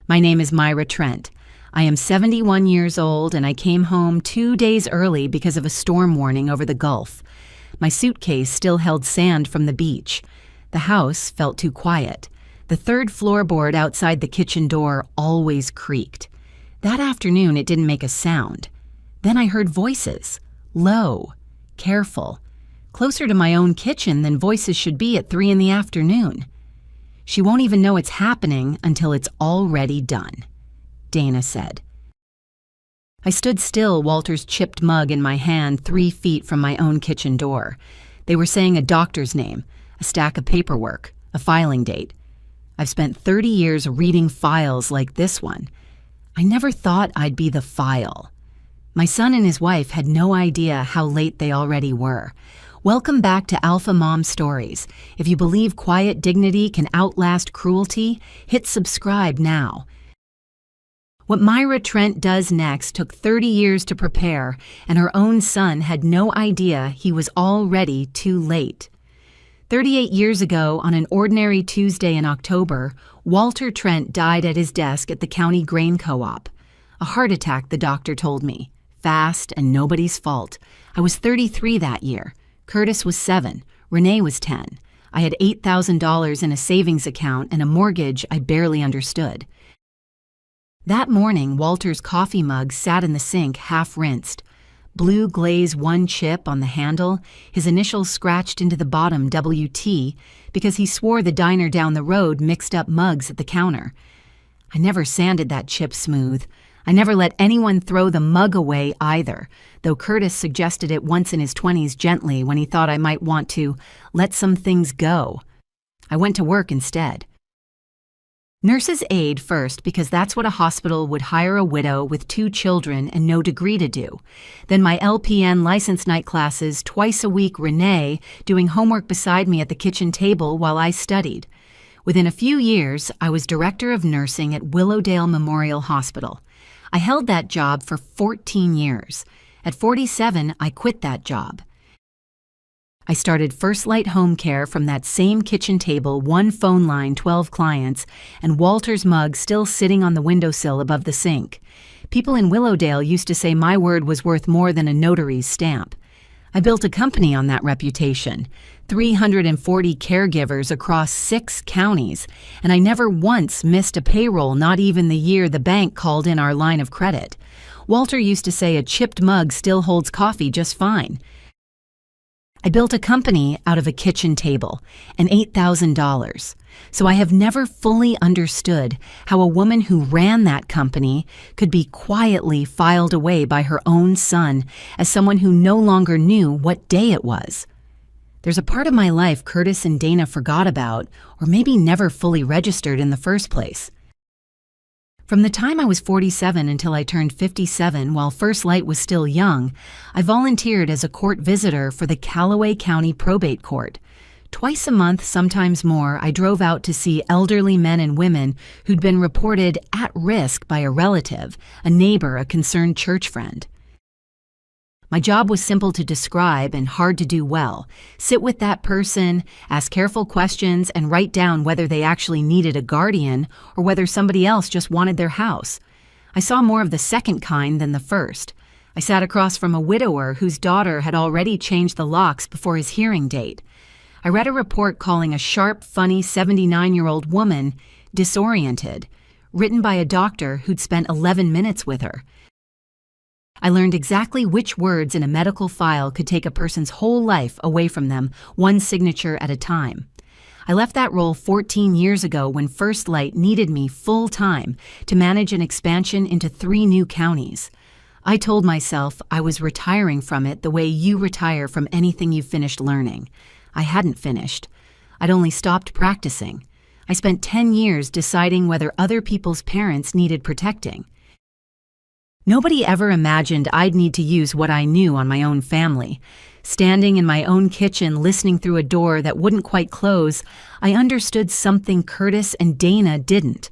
My name is Myra Trent. I am 71 years old and I came home 2 days early because of a storm warning over the Gulf. My suitcase still held sand from the beach. The house felt too quiet. The third floorboard outside the kitchen door always creaked. That afternoon it didn't make a sound. Then I heard voices. Low, careful, closer to my own kitchen than voices should be at 3 in the afternoon. She won't even know it's happening until it's already done, Dana said. I stood still, Walter's chipped mug in my hand 3 feet from my own kitchen door. They were saying a doctor's name, a stack of paperwork, a filing date. I've spent 30 years reading files like this one. I never thought I'd be the file. My son and his wife had no idea how late they already were. Welcome back to Alpha Mom Stories. If you believe quiet dignity can outlast cruelty, hit subscribe now. What Myra Trent does next took 30 years to prepare, and her own son had no idea he was already too late. 38 years ago, on an ordinary Tuesday in October, Walter Trent died at his desk at the county grain co-op. A heart attack, the doctor told me. Fast and nobody's fault. I was 33 that year. Curtis was 7. Renee was 10. I had $8,000 in a savings account and a mortgage I barely understood. That morning, Walter's coffee mug sat in the sink half-rinsed. Blue glaze 1 chip on the handle, his initials scratched into the bottom WT because he swore the diner down the road mixed up mugs at the counter. I never sanded that chip smooth. I never let anyone throw the mug away either, though Curtis suggested it once in his 20s gently when he thought I might want to let some things go. I went to work instead. Nurse's aide first, because that's what a hospital would hire a widow with 2 children and no degree to do. Then my LPN license night classes, twice a week Renee, doing homework beside me at the kitchen table while I studied. Within a few years, I was director of nursing at Willowdale Memorial Hospital. I held that job for 14 years. At 47, I quit that job. I started First Light Home Care from that same kitchen table, 1 phone line, 12 clients, and Walter's mug still sitting on the windowsill above the sink. People in Willowdale used to say my word was worth more than a notary's stamp. I built a company on that reputation, 340 caregivers across 6 counties, and I never once missed a payroll, not even the year the bank called in our line of credit. Walter used to say a chipped mug still holds coffee just fine. I built a company out of a kitchen table and $8,000. So I have never fully understood how a woman who ran that company could be quietly filed away by her own son as someone who no longer knew what day it was. There's a part of my life Curtis and Dana forgot about, or maybe never fully registered in the first place. From the time I was 47 until I turned 57, while First Light was still young, I volunteered as a court visitor for the Callaway County Probate Court. Twice a month, sometimes more, I drove out to see elderly men and women who'd been reported at risk by a relative, a neighbor, a concerned church friend. My job was simple to describe and hard to do well. Sit with that person, ask careful questions, and write down whether they actually needed a guardian or whether somebody else just wanted their house. I saw more of the second kind than the first. I sat across from a widower whose daughter had already changed the locks before his hearing date. I read a report calling a sharp, funny 79-year-old woman disoriented, written by a doctor who'd spent 11 minutes with her. I learned exactly which words in a medical file could take a person's whole life away from them, one signature at a time. I left that role 14 years ago when First Light needed me full-time to manage an expansion into 3 new counties. I told myself I was retiring from it the way you retire from anything you've finished learning. I hadn't finished. I'd only stopped practicing. I spent 10 years deciding whether other people's parents needed protecting. Nobody ever imagined I'd need to use what I knew on my own family. Standing in my own kitchen, listening through a door that wouldn't quite close, I understood something Curtis and Dana didn't.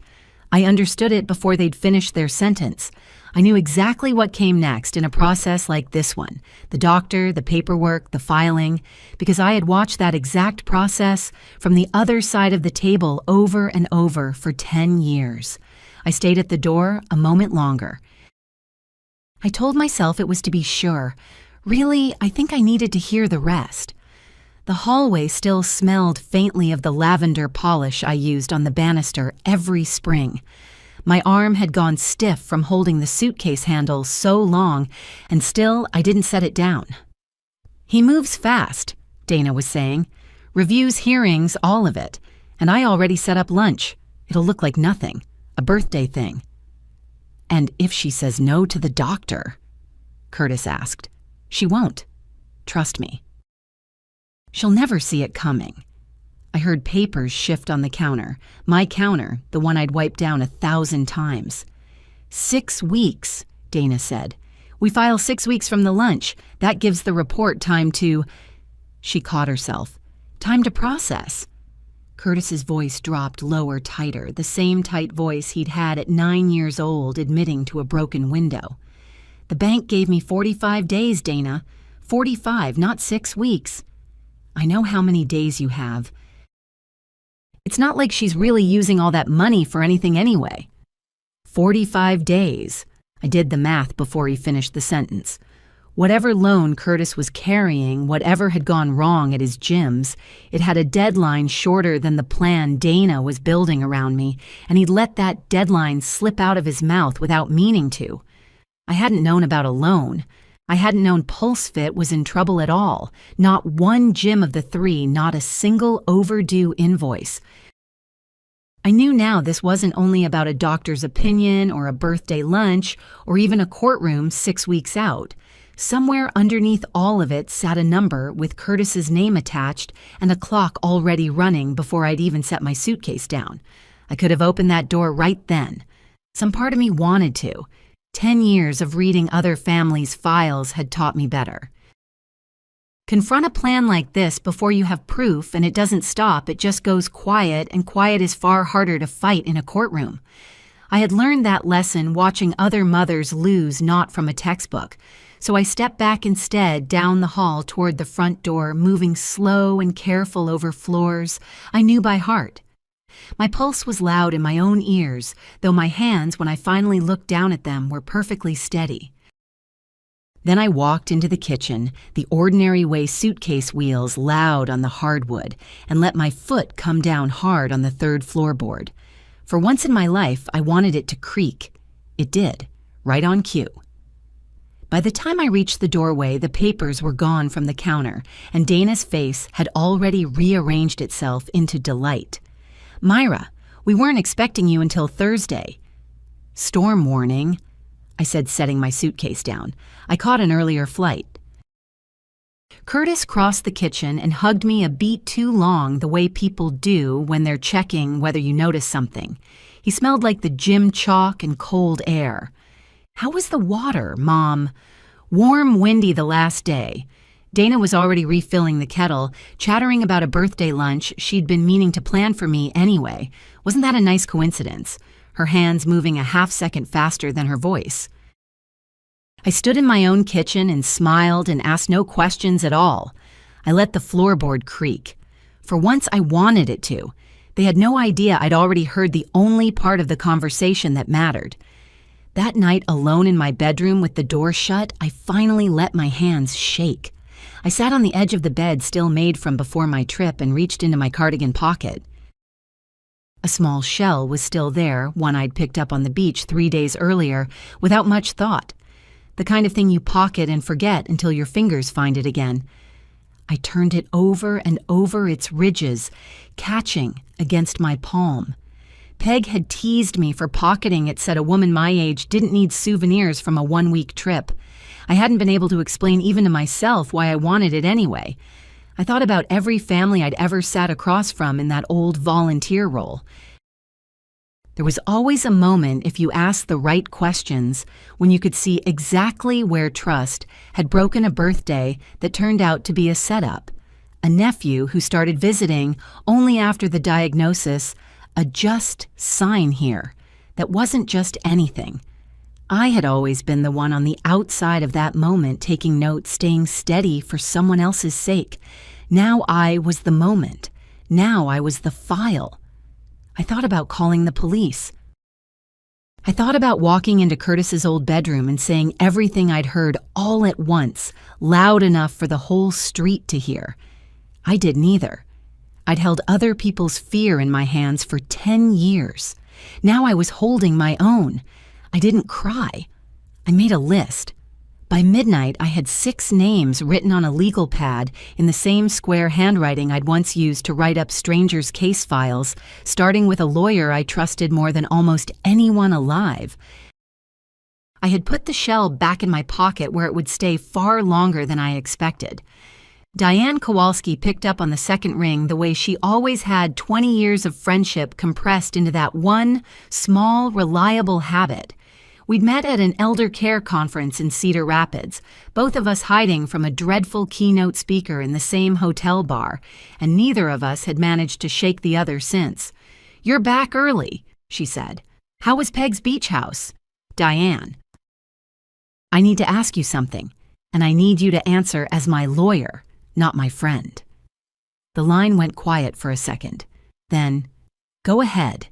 I understood it before they'd finished their sentence. I knew exactly what came next in a process like this one, the doctor, the paperwork, the filing, because I had watched that exact process from the other side of the table over and over for 10 years. I stayed at the door a moment longer. I told myself it was to be sure. Really, I think I needed to hear the rest. The hallway still smelled faintly of the lavender polish I used on the banister every spring. My arm had gone stiff from holding the suitcase handle so long, and still I didn't set it down. "He moves fast," Dana was saying. "Reviews hearings, all of it. And I already set up lunch. It'll look like nothing. A birthday thing." "And if she says no to the doctor?" Curtis asked. "She won't. Trust me." "She'll never see it coming." I heard papers shift on the counter. My counter, the one I'd wiped down 1,000 times. 6 weeks, Dana said. "We file 6 weeks from the lunch. That gives the report time to—" She caught herself. "Time to process." Curtis's voice dropped lower, tighter, the same tight voice he'd had at 9 years old admitting to a broken window. "The bank gave me 45 days, Dana. 45, not 6 weeks. I know how many days you have. It's not like she's really using all that money for anything anyway." 45 days. I did the math before he finished the sentence. Whatever loan Curtis was carrying, whatever had gone wrong at his gyms, it had a deadline shorter than the plan Dana was building around me, and he'd let that deadline slip out of his mouth without meaning to. I hadn't known about a loan. I hadn't known PulseFit was in trouble at all. Not one gym of the 3, not a single overdue invoice. I knew now this wasn't only about a doctor's opinion or a birthday lunch or even a courtroom 6 weeks out. Somewhere underneath all of it sat a number with Curtis's name attached and a clock already running before I'd even set my suitcase down. I could have opened that door right then. Some part of me wanted to. 10 years of reading other families' files had taught me better. Confront a plan like this before you have proof and it doesn't stop, it just goes quiet, and quiet is far harder to fight in a courtroom. I had learned that lesson watching other mothers lose not from a textbook. So I stepped back instead down the hall toward the front door, moving slow and careful over floors I knew by heart. My pulse was loud in my own ears, though my hands, when I finally looked down at them, were perfectly steady. Then I walked into the kitchen, the ordinary way suitcase wheels loud on the hardwood, and let my foot come down hard on the 3rd floorboard. For once in my life, I wanted it to creak. It did, right on cue. By the time I reached the doorway, the papers were gone from the counter, and Dana's face had already rearranged itself into delight. "Myra, we weren't expecting you until Thursday." "Storm warning," I said, setting my suitcase down. "I caught an earlier flight." Curtis crossed the kitchen and hugged me a beat too long, the way people do when they're checking whether you notice something. He smelled like the gym chalk and cold air. "How was the water, Mom?" "Warm, windy the last day." Dana was already refilling the kettle, chattering about a birthday lunch she'd been meaning to plan for me anyway. Wasn't that a nice coincidence? Her hands moving a half-second faster than her voice. I stood in my own kitchen and smiled and asked no questions at all. I let the floorboard creak. For once, I wanted it to. They had no idea I'd already heard the only part of the conversation that mattered. That night, alone in my bedroom with the door shut, I finally let my hands shake. I sat on the edge of the bed still made from before my trip and reached into my cardigan pocket. A small shell was still there, one I'd picked up on the beach 3 days earlier, without much thought. The kind of thing you pocket and forget until your fingers find it again. I turned it over and over its ridges, catching against my palm. Peg had teased me for pocketing it, said a woman my age didn't need souvenirs from a 1-week trip. I hadn't been able to explain even to myself why I wanted it anyway. I thought about every family I'd ever sat across from in that old volunteer role. There was always a moment, if you asked the right questions, when you could see exactly where trust had broken a birthday that turned out to be a setup. A nephew who started visiting only after the diagnosis, a just sign here that wasn't just anything. I had always been the one on the outside of that moment, taking notes, staying steady for someone else's sake. Now I was the moment. Now I was the file. I thought about calling the police. I thought about walking into Curtis's old bedroom and saying everything I'd heard all at once, loud enough for the whole street to hear. I did neither. I'd held other people's fear in my hands for 10 years. Now I was holding my own. I didn't cry. I made a list. By midnight, I had 6 names written on a legal pad in the same square handwriting I'd once used to write up strangers' case files, starting with a lawyer I trusted more than almost anyone alive. I had put the shell back in my pocket where it would stay far longer than I expected. Diane Kowalski picked up on the second ring the way she always had 20 years of friendship compressed into that one small, reliable habit. We'd met at an elder care conference in Cedar Rapids, both of us hiding from a dreadful keynote speaker in the same hotel bar, and neither of us had managed to shake the other since. "You're back early," she said. "How was Peg's beach house?" "Diane, I need to ask you something, and I need you to answer as my lawyer, not my friend." The line went quiet for a second. Then, "Go ahead."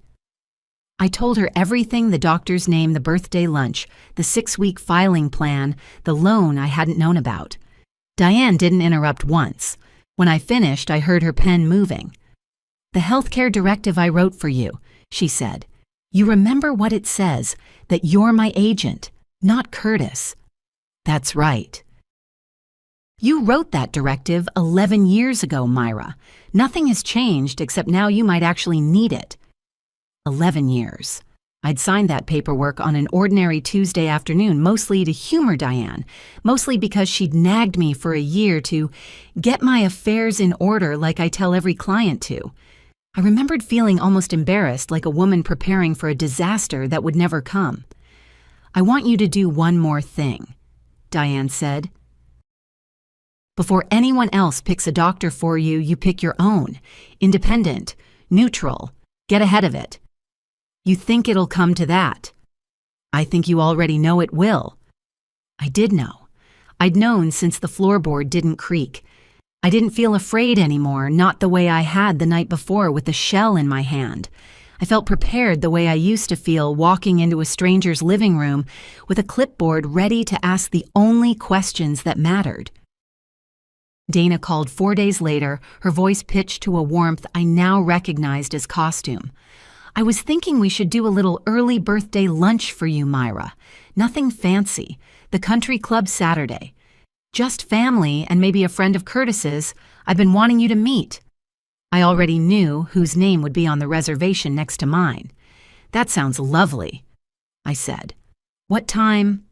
I told her everything: the doctor's name, the birthday lunch, the 6-week filing plan, the loan I hadn't known about. Diane didn't interrupt once. When I finished, I heard her pen moving. "The healthcare directive I wrote for you," she said. "You remember what it says, that you're my agent, not Curtis." "That's right." "You wrote that directive 11 years ago, Myra. Nothing has changed except now you might actually need it." 11 years. I'd signed that paperwork on an ordinary Tuesday afternoon, mostly to humor Diane, mostly because she'd nagged me for a year to get my affairs in order like I tell every client to. I remembered feeling almost embarrassed, like a woman preparing for a disaster that would never come. "I want you to do one more thing," Diane said. "Before anyone else picks a doctor for you, you pick your own. Independent, neutral, get ahead of it. You think it'll come to that. I think you already know it will." I did know. I'd known since the floorboard didn't creak. I didn't feel afraid anymore, not the way I had the night before with the shell in my hand. I felt prepared the way I used to feel walking into a stranger's living room with a clipboard ready to ask the only questions that mattered. Dana called 4 days later, her voice pitched to a warmth I now recognized as costume. "I was thinking we should do a little early birthday lunch for you, Myra. Nothing fancy. The country club Saturday. Just family and maybe a friend of Curtis's I've been wanting you to meet." I already knew whose name would be on the reservation next to mine. "That sounds lovely," I said. "What time?"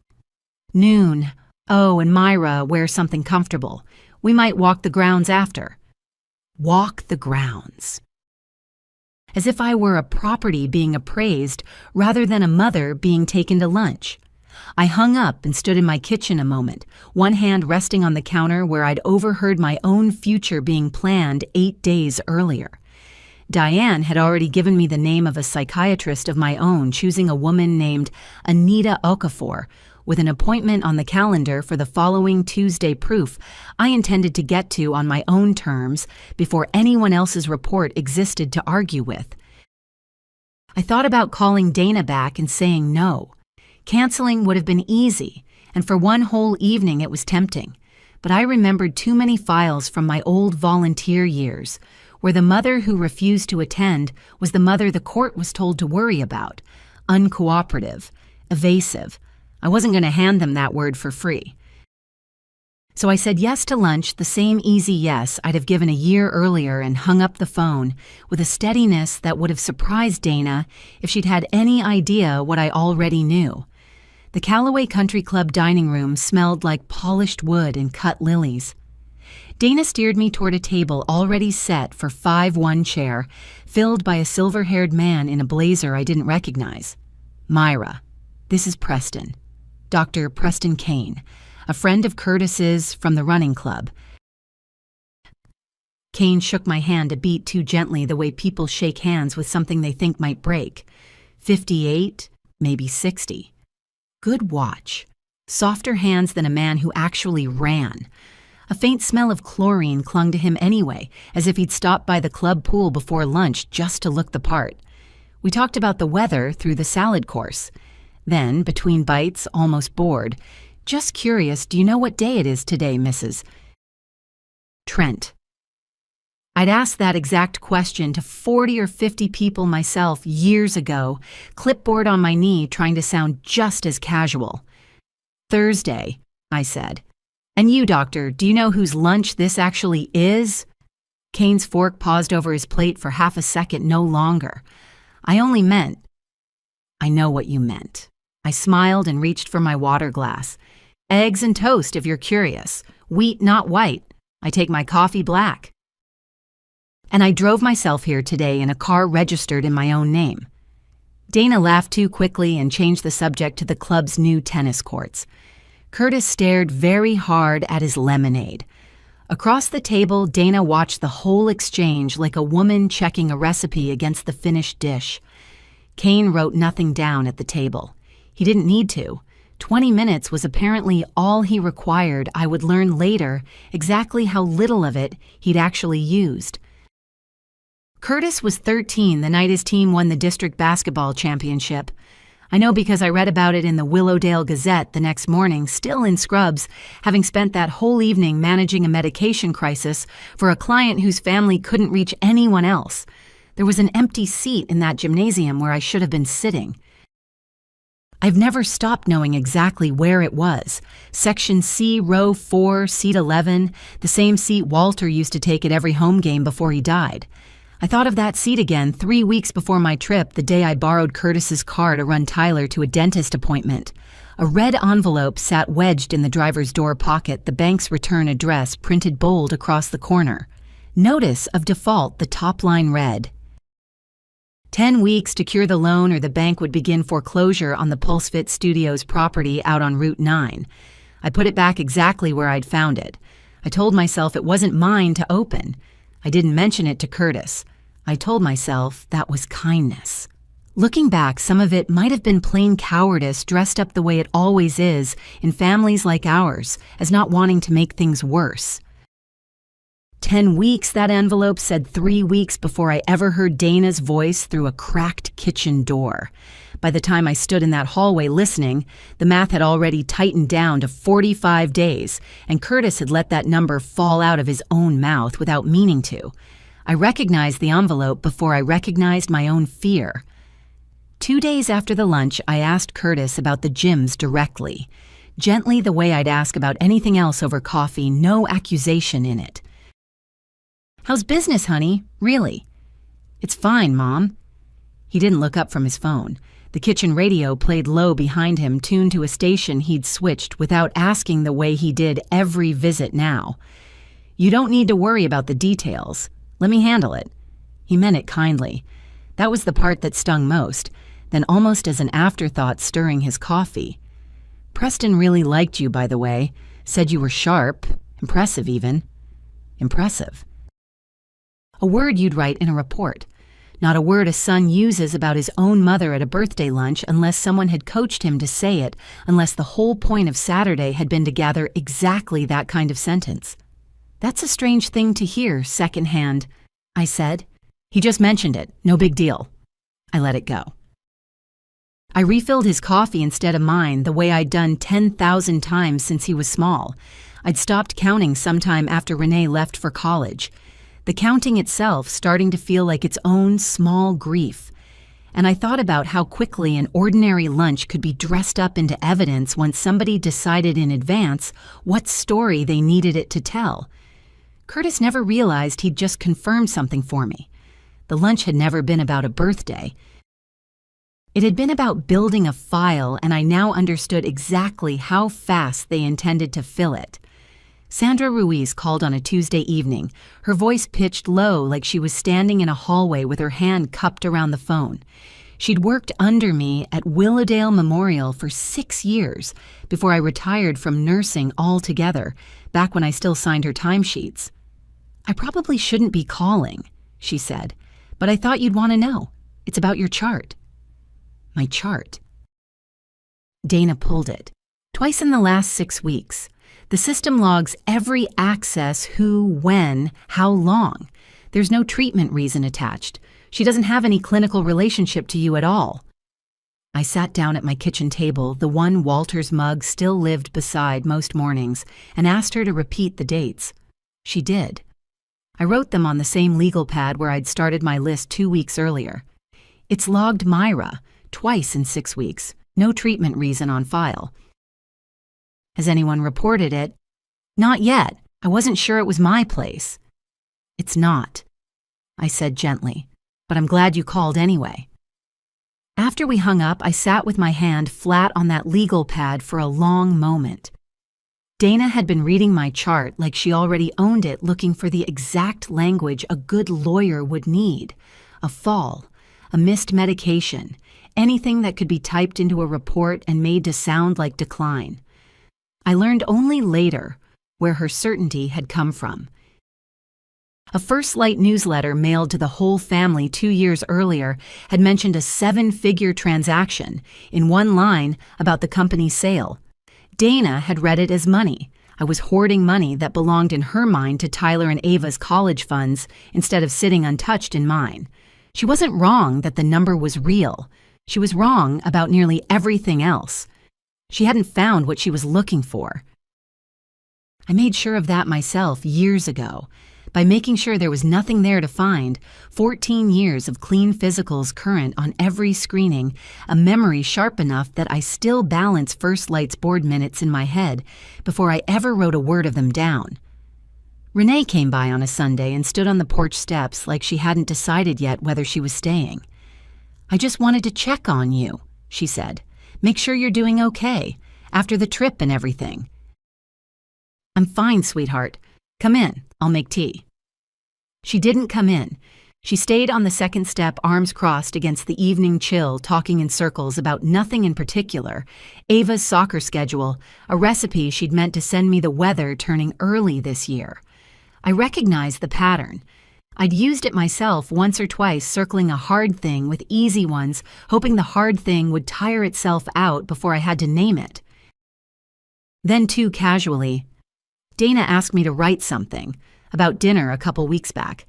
"Noon. Oh, and Myra, wear something comfortable. We might walk the grounds after." Walk the grounds. As if I were a property being appraised rather than a mother being taken to lunch. I hung up and stood in my kitchen a moment, one hand resting on the counter where I'd overheard my own future being planned 8 days earlier. Diane had already given me the name of a psychiatrist of my own, choosing a woman named Anita Okafor, with an appointment on the calendar for the following Tuesday. Proof I intended to get to on my own terms before anyone else's report existed to argue with. I thought about calling Dana back and saying no. Canceling would have been easy, and for one whole evening it was tempting. But I remembered too many files from my old volunteer years, where the mother who refused to attend was the mother the court was told to worry about. Uncooperative, evasive. I wasn't going to hand them that word for free. So I said yes to lunch, the same easy yes I'd have given a year earlier, and hung up the phone with a steadiness that would have surprised Dana if she'd had any idea what I already knew. The Callaway Country Club dining room smelled like polished wood and cut lilies. Dana steered me toward a table already set for 5-1 chair, filled by a silver-haired man in a blazer I didn't recognize. "Myra, this is Preston. Dr. Preston Kane, a friend of Curtis's from the running club." Kane shook my hand a beat too gently, the way people shake hands with something they think might break. 58, maybe 60. Good watch. Softer hands than a man who actually ran. A faint smell of chlorine clung to him anyway, as if he'd stopped by the club pool before lunch just to look the part. We talked about the weather through the salad course. Then, between bites, almost bored, "Just curious, do you know what day it is today, Mrs. Trent?" I'd asked that exact question to 40 or 50 people myself years ago, clipboard on my knee, trying to sound just as casual. "Thursday," I said. "And you, doctor, do you know whose lunch this actually is?" Kane's fork paused over his plate for half a second, no longer. "I only meant—" "I know what you meant." I smiled and reached for my water glass. "Eggs and toast, if you're curious. Wheat, not white. I take my coffee black. And I drove myself here today in a car registered in my own name." Dana laughed too quickly and changed the subject to the club's new tennis courts. Curtis stared very hard at his lemonade. Across the table, Dana watched the whole exchange like a woman checking a recipe against the finished dish. Kane wrote nothing down at the table. He didn't need to. 20 minutes was apparently all he required. I would learn later exactly how little of it he'd actually used. Curtis was 13 the night his team won the district basketball championship. I know because I read about it in the Willowdale Gazette the next morning, still in scrubs, having spent that whole evening managing a medication crisis for a client whose family couldn't reach anyone else. There was an empty seat in that gymnasium where I should have been sitting. I've never stopped knowing exactly where it was. Section C, row 4, seat 11, the same seat Walter used to take at every home game before he died. I thought of that seat again 3 weeks before my trip, the day I borrowed Curtis's car to run Tyler to a dentist appointment. A red envelope sat wedged in the driver's door pocket, the bank's return address printed bold across the corner. Notice of default, the top line read, 10 weeks to cure the loan or the bank would begin foreclosure on the PulseFit Studios property out on Route 9. I put it back exactly where I'd found it. I told myself it wasn't mine to open. I didn't mention it to Curtis. I told myself that was kindness. Looking back, some of it might have been plain cowardice dressed up the way it always is in families like ours, as not wanting to make things worse. 10 weeks, that envelope said 3 weeks before I ever heard Dana's voice through a cracked kitchen door. By the time I stood in that hallway listening, the math had already tightened down to 45 days, and Curtis had let that number fall out of his own mouth without meaning to. I recognized the envelope before I recognized my own fear. 2 days after the lunch, I asked Curtis about the gyms directly. Gently, the way I'd ask about anything else over coffee, no accusation in it. "How's business, honey? Really?" "It's fine, Mom." He didn't look up from his phone. The kitchen radio played low behind him, tuned to a station he'd switched without asking the way he did every visit now. "You don't need to worry about the details. Let me handle it." He meant it kindly. That was the part that stung most, then almost as an afterthought stirring his coffee. "Preston really liked you, by the way. Said you were sharp. Impressive, even." Impressive. A word you'd write in a report. Not a word a son uses about his own mother at a birthday lunch unless someone had coached him to say it, unless the whole point of Saturday had been to gather exactly that kind of sentence. "That's a strange thing to hear, secondhand," I said. "He just mentioned it. No big deal." I let it go. I refilled his coffee instead of mine, the way I'd done 10,000 times since he was small. I'd stopped counting sometime after Renee left for college. The counting itself starting to feel like its own small grief. And I thought about how quickly an ordinary lunch could be dressed up into evidence once somebody decided in advance what story they needed it to tell. Curtis never realized he'd just confirmed something for me. The lunch had never been about a birthday. It had been about building a file, and I now understood exactly how fast they intended to fill it. Sandra Ruiz called on a Tuesday evening, her voice pitched low like she was standing in a hallway with her hand cupped around the phone. She'd worked under me at Willowdale Memorial for 6 years before I retired from nursing altogether, back when I still signed her timesheets. "I probably shouldn't be calling," she said, "but I thought you'd want to know. It's about your chart." My chart. Dana pulled it. Twice in the last 6 weeks. The system logs every access, who, when, how long. There's no treatment reason attached. She doesn't have any clinical relationship to you at all. I sat down at my kitchen table, the one Walter's mug still lived beside most mornings, and asked her to repeat the dates. She did. I wrote them on the same legal pad where I'd started my list 2 weeks earlier. It's logged Myra, twice in 6 weeks, no treatment reason on file. Has anyone reported it? Not yet. I wasn't sure it was my place. It's not, I said gently, but I'm glad you called anyway. After we hung up, I sat with my hand flat on that legal pad for a long moment. Dana had been reading my chart like she already owned it, looking for the exact language a good lawyer would need. A fall, a missed medication, anything that could be typed into a report and made to sound like decline. I learned only later where her certainty had come from. A First Light newsletter mailed to the whole family 2 years earlier had mentioned a 7-figure transaction in one line about the company's sale. Dana had read it as money. I was hoarding money that belonged in her mind to Tyler and Ava's college funds instead of sitting untouched in mine. She wasn't wrong that the number was real. She was wrong about nearly everything else. She hadn't found what she was looking for. I made sure of that myself years ago. By making sure there was nothing there to find, 14 years of clean physicals current on every screening, a memory sharp enough that I still balance First Light's board minutes in my head before I ever wrote a word of them down. Renee came by on a Sunday and stood on the porch steps like she hadn't decided yet whether she was staying. "I just wanted to check on you," she said. "Make sure you're doing okay, after the trip and everything." "I'm fine, sweetheart. Come in, I'll make tea." She didn't come in. She stayed on the second step, arms crossed against the evening chill, talking in circles about nothing in particular. Ava's soccer schedule, a recipe she'd meant to send me the weather turning early this year. I recognized the pattern. I'd used it myself once or twice, circling a hard thing with easy ones, hoping the hard thing would tire itself out before I had to name it. Then, too casually, Dana asked me to write something about dinner a couple weeks back.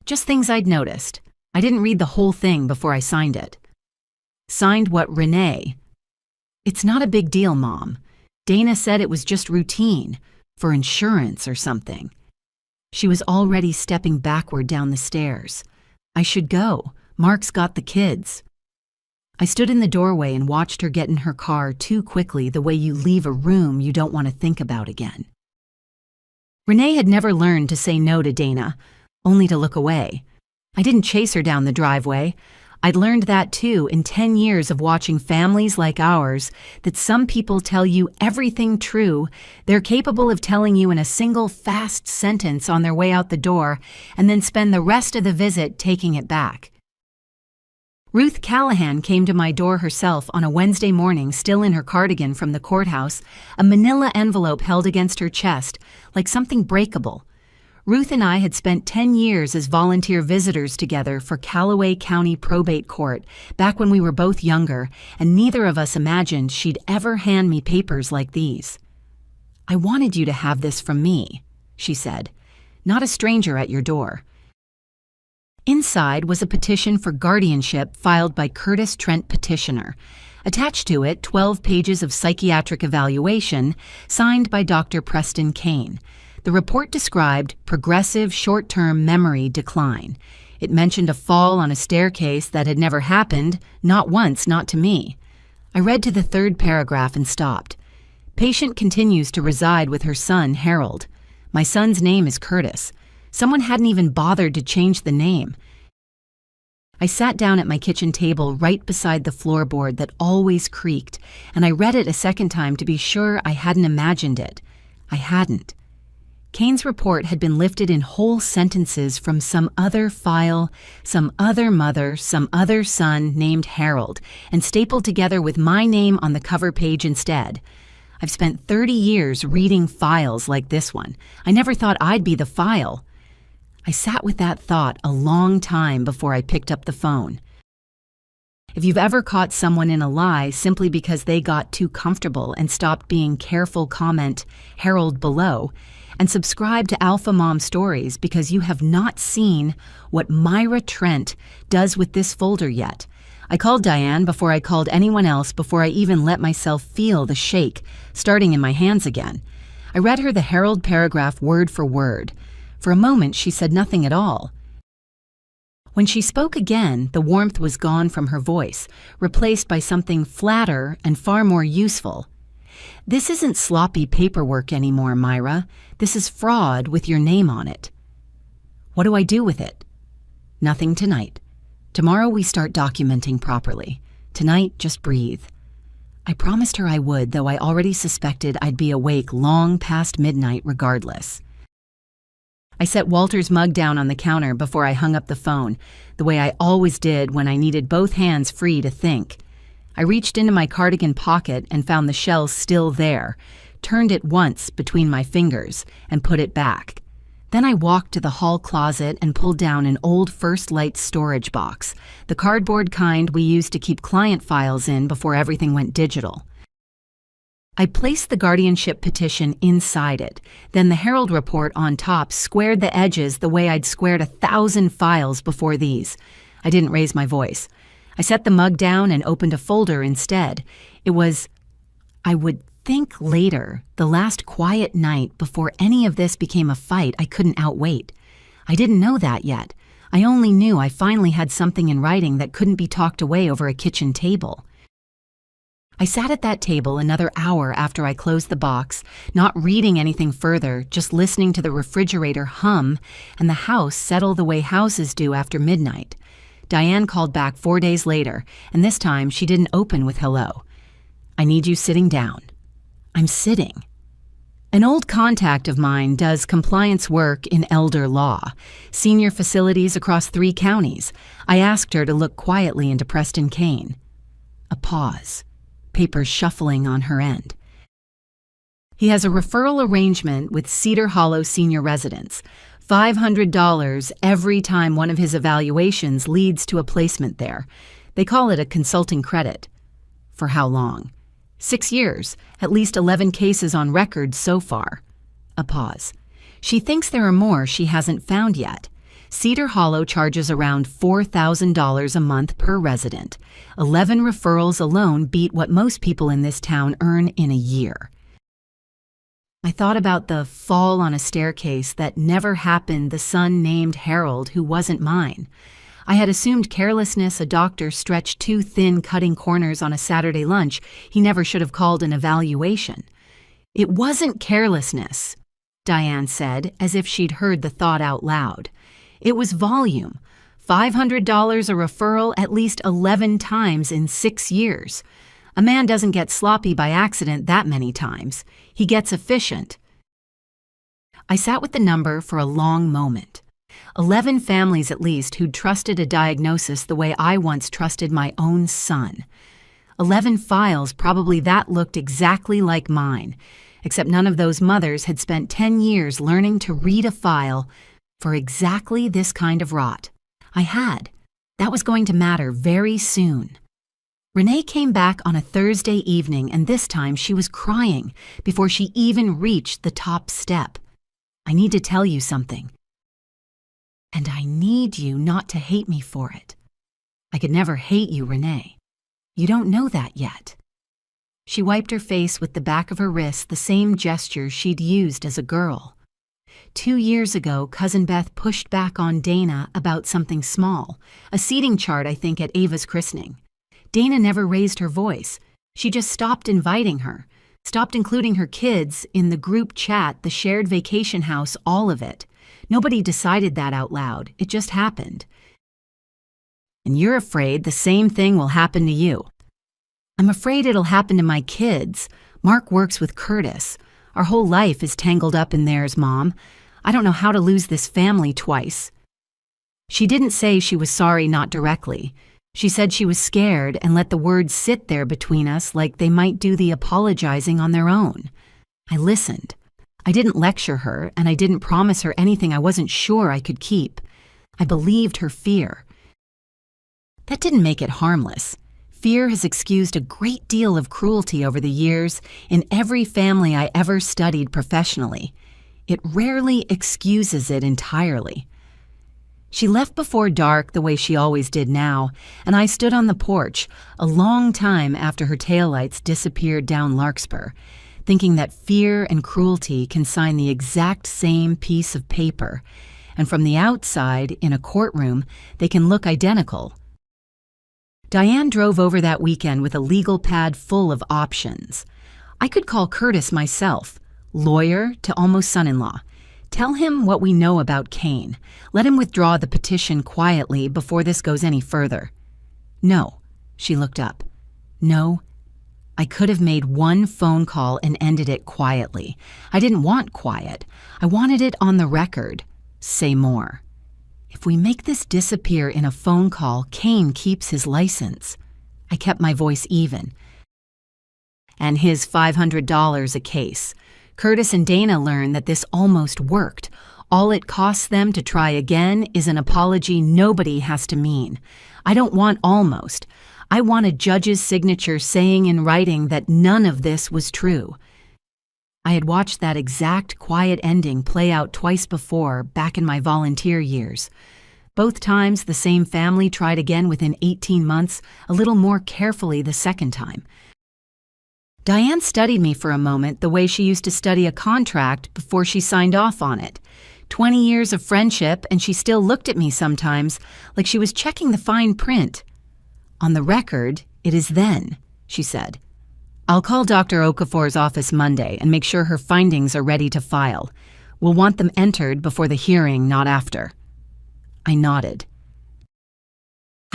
Just things I'd noticed. I didn't read the whole thing before I signed it. Signed what, Renee? "It's not a big deal, Mom. Dana said it was just routine, for insurance or something." She was already stepping backward down the stairs. "I should go. Mark's got the kids." I stood in the doorway and watched her get in her car too quickly, the way you leave a room you don't want to think about again. Renee had never learned to say no to Dana, only to look away. I didn't chase her down the driveway. I'd learned that too in 10 years of watching families like ours, that some people tell you everything true they're capable of telling you in a single fast sentence on their way out the door, and then spend the rest of the visit taking it back. Ruth Callahan came to my door herself on a Wednesday morning, still in her cardigan from the courthouse, a manila envelope held against her chest, like something breakable. Ruth and I had spent 10 years as volunteer visitors together for Callaway County Probate Court, back when we were both younger, and neither of us imagined she'd ever hand me papers like these. "I wanted you to have this from me," she said, "not a stranger at your door." Inside was a petition for guardianship filed by Curtis Trent Petitioner. Attached to it, 12 pages of psychiatric evaluation signed by Dr. Preston Kane. The report described progressive short-term memory decline. It mentioned a fall on a staircase that had never happened, not once, not to me. I read to the 3rd paragraph and stopped. Patient continues to reside with her son, Harold. My son's name is Curtis. Someone hadn't even bothered to change the name. I sat down at my kitchen table right beside the floorboard that always creaked, and I read it a second time to be sure I hadn't imagined it. I hadn't. Kane's report had been lifted in whole sentences from some other file, some other mother, some other son named Harold, and stapled together with my name on the cover page instead. I've spent 30 years reading files like this one. I never thought I'd be the file. I sat with that thought a long time before I picked up the phone. If you've ever caught someone in a lie simply because they got too comfortable and stopped being careful, comment Harold below, and subscribe to Alpha Mom Stories because you have not seen what Myra Trent does with this folder yet. I called Diane before I called anyone else, before I even let myself feel the shake starting in my hands again. I read her the Herald paragraph word for word. For a moment, she said nothing at all. When she spoke again, the warmth was gone from her voice, replaced by something flatter and far more useful. This isn't sloppy paperwork anymore, Myra. This is fraud with your name on it. What do I do with it? Nothing tonight. Tomorrow we start documenting properly. Tonight, just breathe. I promised her I would, though I already suspected I'd be awake long past midnight regardless. I set Walter's mug down on the counter before I hung up the phone, the way I always did when I needed both hands free to think. I reached into my cardigan pocket and found the shell still there, turned it once between my fingers, and put it back. Then I walked to the hall closet and pulled down an old First Light storage box, the cardboard kind we used to keep client files in before everything went digital. I placed the guardianship petition inside it, then the Herald report on top, squared the edges the way I'd squared 1,000 files before these. I didn't raise my voice. I set the mug down and opened a folder instead. It was, I would think later, the last quiet night before any of this became a fight I couldn't outwait. I didn't know that yet. I only knew I finally had something in writing that couldn't be talked away over a kitchen table. I sat at that table another hour after I closed the box, not reading anything further, just listening to the refrigerator hum and the house settle the way houses do after midnight. Diane called back 4 days later, and this time she didn't open with hello. I need you sitting down. I'm sitting. An old contact of mine does compliance work in elder law, senior facilities across 3 counties. I asked her to look quietly into Preston Kane. A pause. Papers shuffling on her end. He has a referral arrangement with Cedar Hollow Senior Residence, $500 every time one of his evaluations leads to a placement there. They call it a consulting credit. For how long? 6 years, at least 11 cases on record so far. A pause. She thinks there are more she hasn't found yet. Cedar Hollow charges around $4,000 a month per resident. 11 referrals alone beat what most people in this town earn in a year. I thought about the fall on a staircase that never happened, the son named Harold, who wasn't mine. I had assumed carelessness, a doctor stretched too thin cutting corners on a Saturday lunch. He never should have called an evaluation. It wasn't carelessness, Diane said, as if she'd heard the thought out loud. It was volume. $500 a referral at least 11 times in 6 years. A man doesn't get sloppy by accident that many times. He gets efficient. I sat with the number for a long moment. 11 families at least who'd trusted a diagnosis the way I once trusted my own son. 11 files probably that looked exactly like mine, except none of those mothers had spent 10 years learning to read a file for exactly this kind of rot. I had. That was going to matter very soon. Renee came back on a Thursday evening, and this time she was crying before she even reached the top step. I need to tell you something. And I need you not to hate me for it. I could never hate you, Renee. You don't know that yet. She wiped her face with the back of her wrist, the same gesture she'd used as a girl. 2 years ago, Cousin Beth pushed back on Dana about something small, a seating chart, I think, at Ava's christening. Dana never raised her voice. She just stopped inviting her, stopped including her kids in the group chat, the shared vacation house, all of it. Nobody decided that out loud. It just happened. And you're afraid the same thing will happen to you. I'm afraid it'll happen to my kids. Mark works with Curtis. Our whole life is tangled up in theirs, Mom. I don't know how to lose this family twice. She didn't say she was sorry, not directly. She said she was scared and let the words sit there between us like they might do the apologizing on their own. I listened. I didn't lecture her, and I didn't promise her anything I wasn't sure I could keep. I believed her fear. That didn't make it harmless. Fear has excused a great deal of cruelty over the years in every family I ever studied professionally. It rarely excuses it entirely. She left before dark the way she always did now, and I stood on the porch a long time after her taillights disappeared down Larkspur, thinking that fear and cruelty can sign the exact same piece of paper, and from the outside, in a courtroom, they can look identical. Diane drove over that weekend with a legal pad full of options. I could call Curtis myself, lawyer to almost son-in-law. Tell him what we know about Kane. Let him withdraw the petition quietly before this goes any further. No, she looked up. No, I could have made one phone call and ended it quietly. I didn't want quiet. I wanted it on the record. Say more. If we make this disappear in a phone call, Kane keeps his license. I kept my voice even. And his $500 a case. Curtis and Dana learned that this almost worked. All it costs them to try again is an apology nobody has to mean. I don't want almost. I want a judge's signature saying in writing that none of this was true. I had watched that exact quiet ending play out twice before, back in my volunteer years. Both times the same family tried again within 18 months, a little more carefully the second time. Diane studied me for a moment the way she used to study a contract before she signed off on it. 20 years of friendship, and she still looked at me sometimes like she was checking the fine print. On the record, it is then, she said. I'll call Dr. Okafor's office Monday and make sure her findings are ready to file. We'll want them entered before the hearing, not after. I nodded.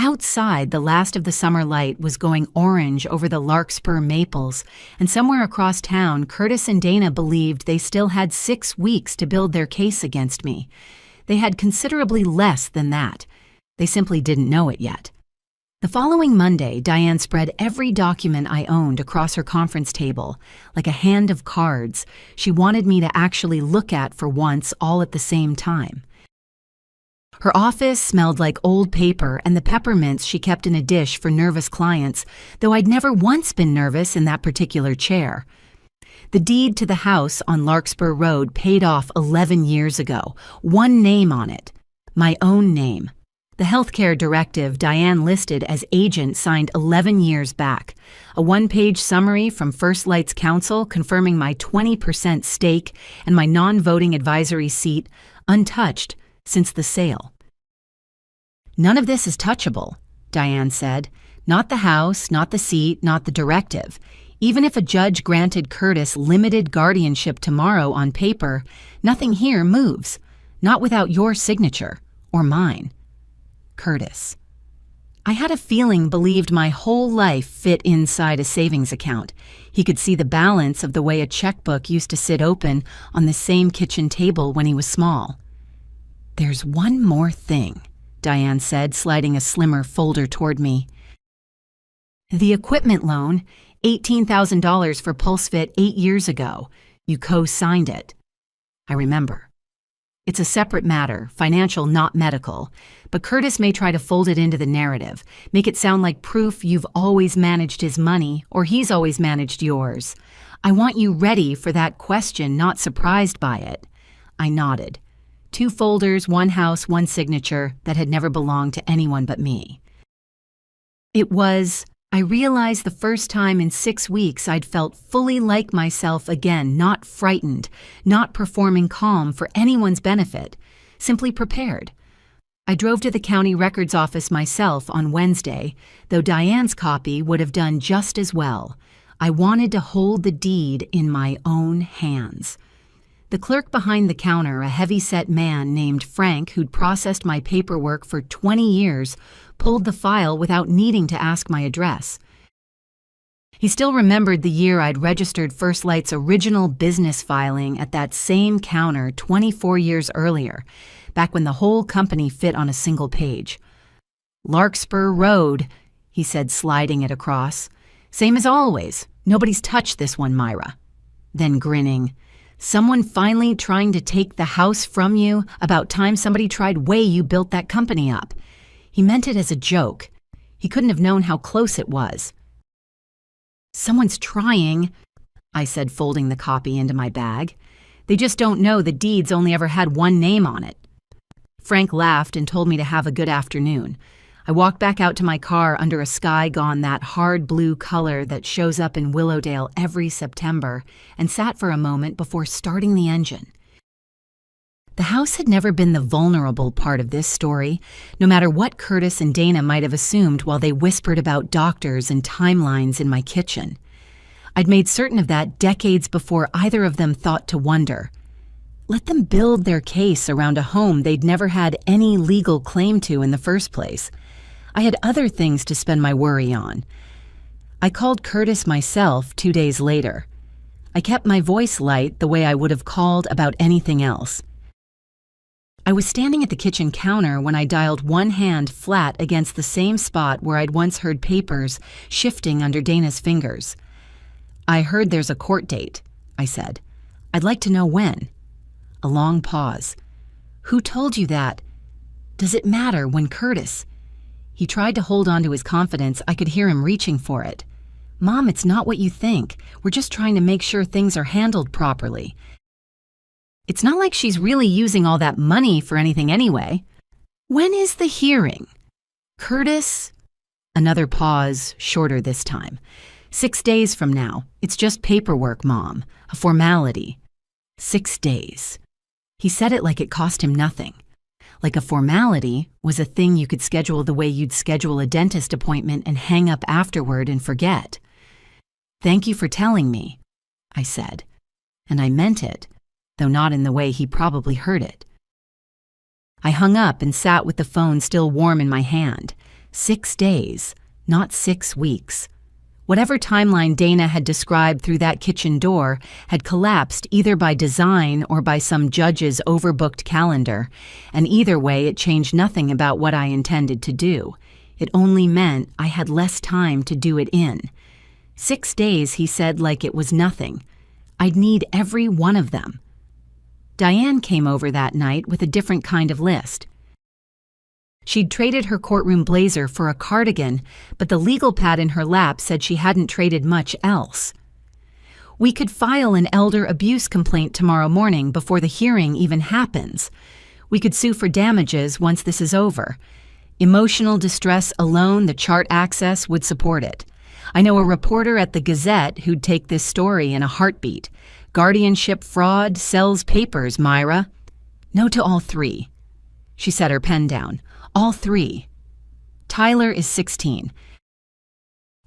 Outside, the last of the summer light was going orange over the Larkspur maples, and somewhere across town, Curtis and Dana believed they still had 6 weeks to build their case against me. They had considerably less than that. They simply didn't know it yet. The following Monday, Diane spread every document I owned across her conference table, like a hand of cards she wanted me to actually look at for once all at the same time. Her office smelled like old paper and the peppermints she kept in a dish for nervous clients, though I'd never once been nervous in that particular chair. The deed to the house on Larkspur Road paid off 11 years ago, one name on it, my own name. The healthcare directive Diane listed as agent signed 11 years back, a one-page summary from First Light's counsel confirming my 20% stake and my non-voting advisory seat untouched since the sale. None of this is touchable, Diane said. Not the house, not the seat, not the directive. Even if a judge granted Curtis limited guardianship tomorrow on paper, nothing here moves, not without your signature, or mine. Curtis. I had a feeling believed my whole life fit inside a savings account. He could see the balance of the way a checkbook used to sit open on the same kitchen table when he was small. There's one more thing, Diane said, sliding a slimmer folder toward me. The equipment loan, $18,000 for PulseFit 8 years ago. You co-signed it. I remember. It's a separate matter, financial, not medical, but Curtis may try to fold it into the narrative, make it sound like proof you've always managed his money or he's always managed yours. I want you ready for that question, not surprised by it. I nodded. 2 folders, 1 house, 1 signature that had never belonged to anyone but me. I realized the first time in 6 weeks I'd felt fully like myself again, not frightened, not performing calm for anyone's benefit, simply prepared. I drove to the county records office myself on Wednesday, though Diane's copy would have done just as well. I wanted to hold the deed in my own hands. The clerk behind the counter, a heavy-set man named Frank who'd processed my paperwork for 20 years, pulled the file without needing to ask my address. He still remembered the year I'd registered First Light's original business filing at that same counter 24 years earlier, back when the whole company fit on a single page. Larkspur Road, he said, sliding it across. Same as always. Nobody's touched this one, Myra. Then grinning. Someone finally trying to take the house from you, about time somebody tried way you built that company up. He meant it as a joke. He couldn't have known how close it was. Someone's trying, I said, folding the copy into my bag. They just don't know the deed's only ever had one name on it. Frank laughed and told me to have a good afternoon. I walked back out to my car under a sky gone that hard blue color that shows up in Willowdale every September and sat for a moment before starting the engine. The house had never been the vulnerable part of this story, no matter what Curtis and Dana might have assumed while they whispered about doctors and timelines in my kitchen. I'd made certain of that decades before either of them thought to wonder. Let them build their case around a home they'd never had any legal claim to in the first place. I had other things to spend my worry on. I called Curtis myself 2 days later. I kept my voice light the way I would have called about anything else. I was standing at the kitchen counter when I dialed one hand flat against the same spot where I'd once heard papers shifting under Dana's fingers. "I heard there's a court date," I said. "I'd like to know when." A long pause. "Who told you that? Does it matter when Curtis?" He tried to hold on to his confidence. I could hear him reaching for it. "Mom, it's not what you think. We're just trying to make sure things are handled properly. It's not like she's really using all that money for anything anyway. When is the hearing?" "Curtis?" Another pause, shorter this time. 6 days from now. It's just paperwork, Mom. A formality." 6 days. He said it like it cost him nothing. Like a formality was a thing you could schedule the way you'd schedule a dentist appointment and hang up afterward and forget. "Thank you for telling me," I said. And I meant it, though not in the way he probably heard it. I hung up and sat with the phone still warm in my hand. 6 days, not 6 weeks. Whatever timeline Dana had described through that kitchen door had collapsed either by design or by some judge's overbooked calendar, and either way it changed nothing about what I intended to do. It only meant I had less time to do it in. 6 days, he said, like it was nothing. I'd need every one of them. Diane came over that night with a different kind of list. She'd traded her courtroom blazer for a cardigan, but the legal pad in her lap said she hadn't traded much else. "We could file an elder abuse complaint tomorrow morning before the hearing even happens. We could sue for damages once this is over. Emotional distress alone, the chart access would support it. I know a reporter at the Gazette who'd take this story in a heartbeat. Guardianship fraud sells papers, Myra." "No to all 3. She set her pen down. "All 3. Tyler is 16.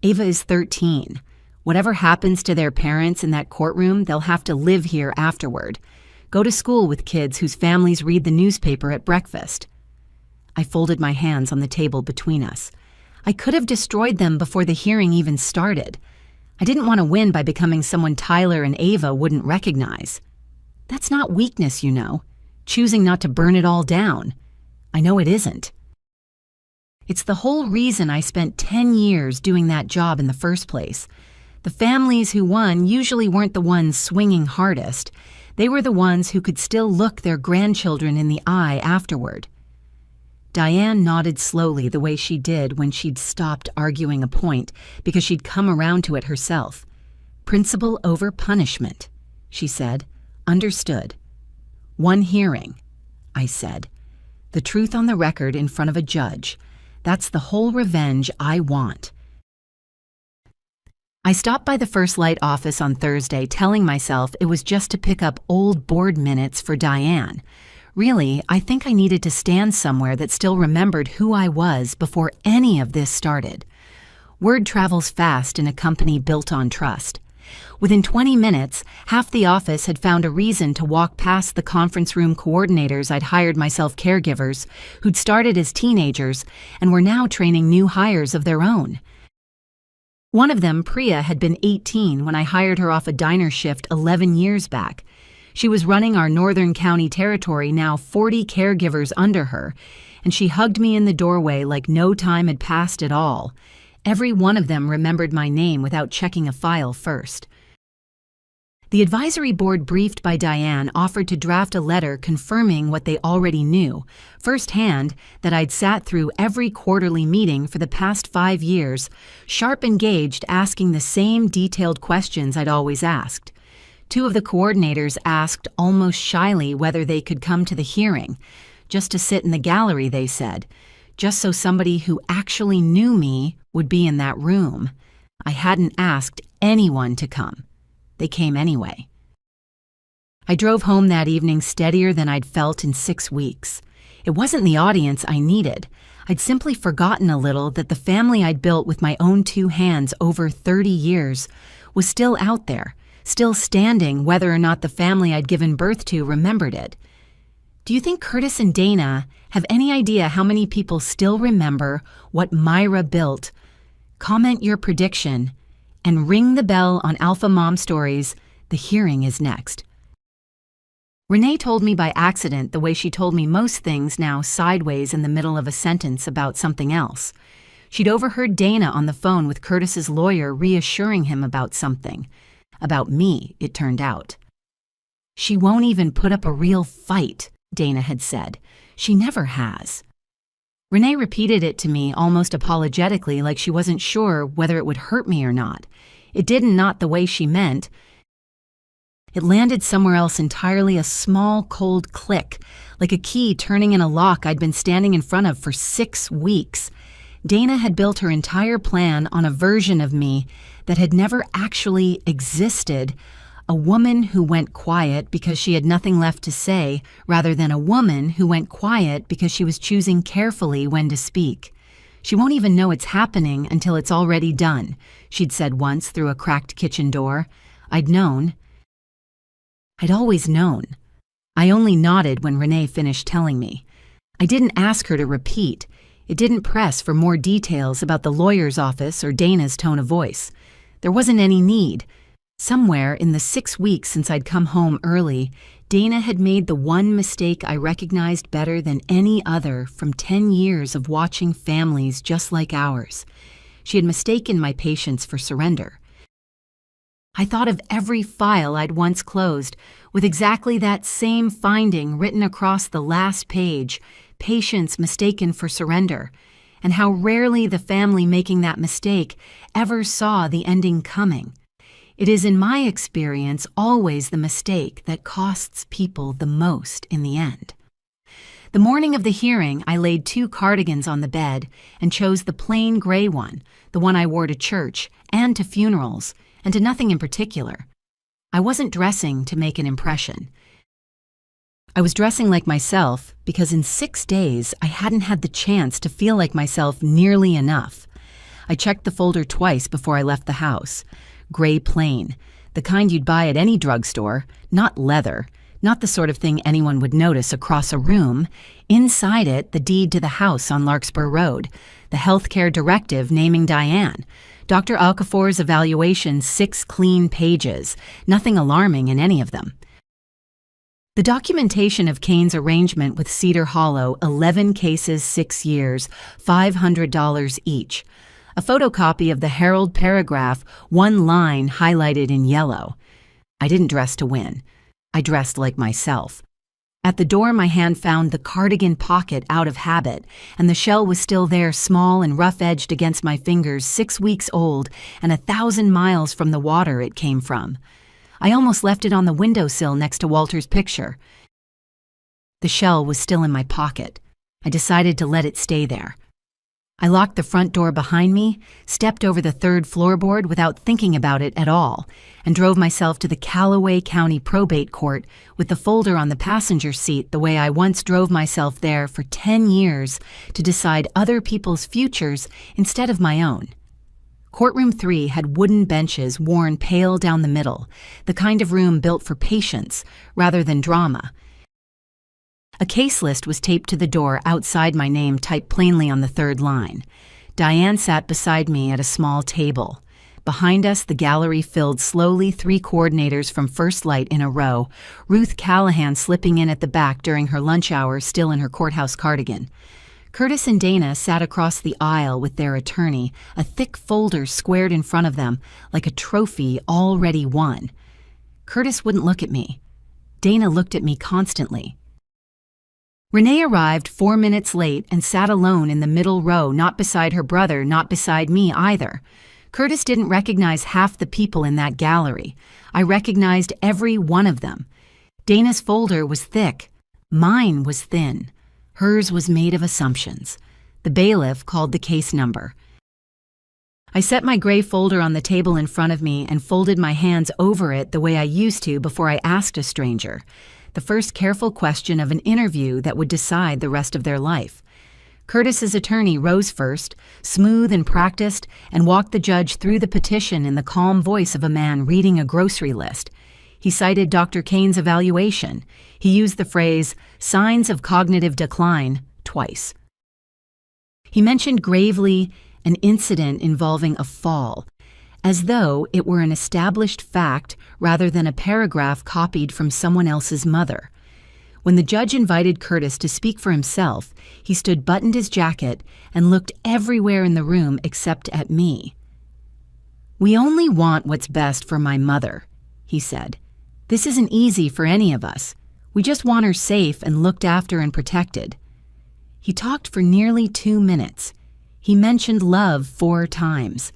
Ava is 13. Whatever happens to their parents in that courtroom, they'll have to live here afterward. Go to school with kids whose families read the newspaper at breakfast." I folded my hands on the table between us. I could have destroyed them before the hearing even started. I didn't want to win by becoming someone Tyler and Ava wouldn't recognize. That's not weakness, you know. Choosing not to burn it all down. I know it isn't. It's the whole reason I spent 10 years doing that job in the first place. The families who won usually weren't the ones swinging hardest. They were the ones who could still look their grandchildren in the eye afterward. Diane nodded slowly the way she did when she'd stopped arguing a point because she'd come around to it herself. "Principle over punishment," she said. "Understood." "One hearing," I said. "The truth on the record in front of a judge. That's the whole revenge I want." I stopped by the First Light office on Thursday telling myself it was just to pick up old board minutes for Diane. Really, I think I needed to stand somewhere that still remembered who I was before any of this started. Word travels fast in a company built on trust. Within 20 minutes, half the office had found a reason to walk past the conference room coordinators I'd hired myself caregivers, who'd started as teenagers and were now training new hires of their own. One of them, Priya, had been 18 when I hired her off a diner shift 11 years back. She was running our Northern County territory, now 40 caregivers under her, and she hugged me in the doorway like no time had passed at all. Every one of them remembered my name without checking a file first. The advisory board briefed by Diane offered to draft a letter confirming what they already knew, firsthand, that I'd sat through every quarterly meeting for the past 5 years, sharp engaged, asking the same detailed questions I'd always asked. 2 of the coordinators asked almost shyly whether they could come to the hearing. just to sit in the gallery, they said, just so somebody who actually knew me would be in that room. I hadn't asked anyone to come. They came anyway. I drove home that evening steadier than I'd felt in 6 weeks. It wasn't the audience I needed. I'd simply forgotten a little that the family I'd built with my own 2 hands over 30 years was still out there, still standing whether or not the family I'd given birth to remembered it. Do you think Curtis and Dana have any idea how many people still remember what Myra built? Comment your prediction and ring the bell on Alpha Mom Stories. The hearing is next. Renee told me by accident the way she told me most things now, sideways in the middle of a sentence about something else. She'd overheard Dana on the phone with Curtis's lawyer reassuring him about something. About me, it turned out. She won't even put up a real fight, Dana had said. She never has. Renee repeated it to me almost apologetically, like she wasn't sure whether it would hurt me or not. It didn't, not the way she meant. It landed somewhere else entirely, a small, cold click, like a key turning in a lock I'd been standing in front of for 6 weeks. Dana had built her entire plan on a version of me that had never actually existed, a woman who went quiet because she had nothing left to say, rather than a woman who went quiet because she was choosing carefully when to speak. She won't even know it's happening until it's already done, she'd said once through a cracked kitchen door. I'd known. I'd always known. I only nodded when Renee finished telling me. I didn't ask her to repeat. It didn't press for more details about the lawyer's office or Dana's tone of voice. There wasn't any need. Somewhere in the 6 weeks since I'd come home early, Dana had made the one mistake I recognized better than any other from 10 years of watching families just like ours. She had mistaken my patience for surrender. I thought of every file I'd once closed, with exactly that same finding written across the last page, patience mistaken for surrender, and how rarely the family making that mistake ever saw the ending coming. It is, in my experience, always the mistake that costs people the most in the end. The morning of the hearing, I laid 2 cardigans on the bed and chose the plain gray one, the one I wore to church and to funerals, and to nothing in particular. I wasn't dressing to make an impression. I was dressing like myself because in 6 days I hadn't had the chance to feel like myself nearly enough. I checked the folder twice before I left the house. Gray plain, the kind you'd buy at any drugstore, not leather, not the sort of thing anyone would notice across a room. Inside it, the deed to the house on Larkspur Road, the healthcare directive naming Diane, Dr. Okafor's evaluation, 6 clean pages, nothing alarming in any of them. The documentation of Kane's arrangement with Cedar Hollow, 11 cases, 6 years, $500 each. A photocopy of the Herald paragraph, 1 line highlighted in yellow. I didn't dress to win. I dressed like myself. At the door, my hand found the cardigan pocket out of habit, and the shell was still there, small and rough-edged against my fingers, 6 weeks old, and 1,000 miles from the water it came from. I almost left it on the windowsill next to Walter's picture. The shell was still in my pocket. I decided to let it stay there. I locked the front door behind me, stepped over the 3rd floorboard without thinking about it at all, and drove myself to the Callaway County Probate Court with the folder on the passenger seat the way I once drove myself there for 10 years to decide other people's futures instead of my own. Courtroom 3 had wooden benches worn pale down the middle, the kind of room built for patience rather than drama. A case list was taped to the door outside my name, typed plainly on the 3rd line. Diane sat beside me at a small table. Behind us, the gallery filled slowly, 3 coordinators from First Light in a row, Ruth Callahan slipping in at the back during her lunch hour, still in her courthouse cardigan. Curtis and Dana sat across the aisle with their attorney, a thick folder squared in front of them, like a trophy already won. Curtis wouldn't look at me. Dana looked at me constantly. Renee arrived 4 minutes late and sat alone in the middle row, not beside her brother, not beside me either. Curtis didn't recognize half the people in that gallery. I recognized every one of them. Dana's folder was thick. Mine was thin. Hers was made of assumptions. The bailiff called the case number. I set my gray folder on the table in front of me and folded my hands over it the way I used to before I asked a stranger, the first careful question of an interview that would decide the rest of their life. Curtis's attorney rose first, smooth and practiced, and walked the judge through the petition in the calm voice of a man reading a grocery list. He cited Dr. Kane's evaluation. He used the phrase, "signs of cognitive decline," twice. He mentioned gravely an incident involving a fall, as though it were an established fact rather than a paragraph copied from someone else's mother. When the judge invited Curtis to speak for himself, he buttoned his jacket and looked everywhere in the room except at me. "We only want what's best for my mother," he said. "This isn't easy for any of us. We just want her safe and looked after and protected." He talked for nearly 2 minutes. He mentioned love 4 times.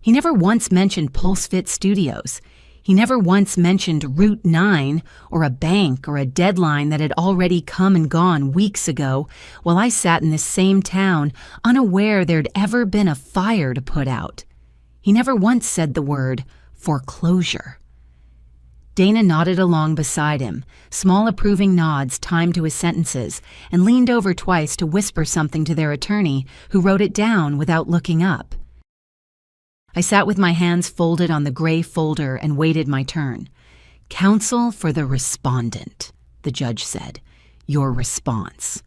He never once mentioned PulseFit Studios. He never once mentioned Route 9 or a bank or a deadline that had already come and gone weeks ago while I sat in this same town unaware there'd ever been a fire to put out. He never once said the word foreclosure. Dana nodded along beside him, small approving nods timed to his sentences, and leaned over twice to whisper something to their attorney, who wrote it down without looking up. I sat with my hands folded on the gray folder and waited my turn. "Counsel for the respondent," the judge said. "Your response."